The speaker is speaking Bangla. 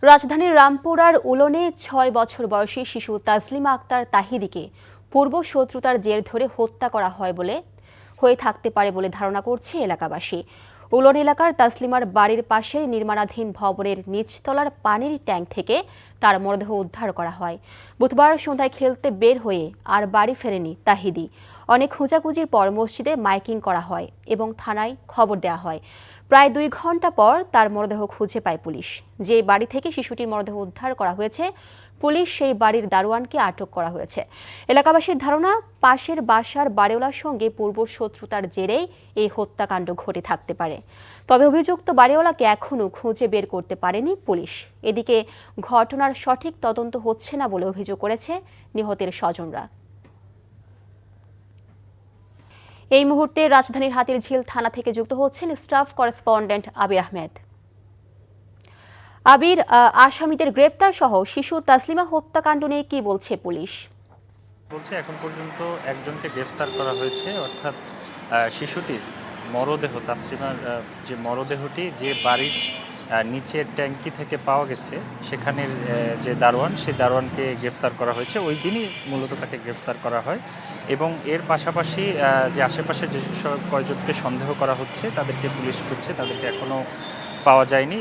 রাজধানীর রামপুরার উলনে ৬ বছর বয়সী শিশু তাসলিমা আক্তার তাহিদিকে পূর্ব শত্রুতার জের ধরে হত্যা করা হয়ে থাকতে পারে বলে ধারণা করছে এলাকাবাসী। উলন এলাকার তাসলিমার বাড়ির পাশের নির্মাণাধীন ভবনের নিচতলার পানির ট্যাঙ্ক থেকে তার মরদেহ উদ্ধার করা হয়। বুধবার সন্ধ্যায় খেলতে বের হয়ে আর বাড়ি ফেরেনি তাহিদি। অনেক খোঁজাখুঁজির পর মসজিদে মাইকিং করা হয় এবং থানায় খবর দেওয়া হয়। প্রায় 2 ঘন্টা পর তার মরদেহ খুঁজে পায় পুলিশ। যে বাড়ি থেকে শিশুটির মরদেহ উদ্ধার করা হয়েছে, পুলিশ সেই বাড়ির দারোয়ানকে আটক করা হয়েছে। এলাকাবাসীর ধারণা, পাশের বাসার বাড়িওয়ালার সঙ্গে পূর্ব শত্রুতার জেরেই এই হত্যাকাণ্ড ঘটে থাকতে পারে। তবে অভিযুক্ত বাড়িওয়ালাকে এখনও খুঁজে বের করতে পারেনি পুলিশ। এদিকে ঘটনার সঠিক তদন্ত হচ্ছে না বলে অভিযোগ করেছে নিহতের স্বজনরা। এই মুহূর্তে রাজধানীর হাতিরঝিল থানা থেকে যুক্ত হচ্ছেন স্টাফ করেসপন্ডেন্ট আবির আহমেদ। আবির, আসামিদের গ্রেপ্তার সহ শিশু তাসলিমা হত্যাকাণ্ড নিয়ে কি বলছে পুলিশ? বলছে এখন পর্যন্ত একজনকে গ্রেফতার করা হয়েছে, অর্থাৎ শিশুটির মরদেহ, তাসলিমার যে মরদেহটি যে বাড়ির নিচের ট্যাঙ্কি থেকে পাওয়া গেছে, সেখানের যে দারোয়ান, সেই দারোয়ানকে গ্রেফতার করা হয়েছে। ওই দিনই মূলত তাকে গ্রেফতার করা হয় এবং এর পাশাপাশি যে আশেপাশে যে কয়জনকে সন্দেহ করা হচ্ছে তাদেরকে পুলিশ করছে, তাদেরকে এখনও পাওয়া যায়নি।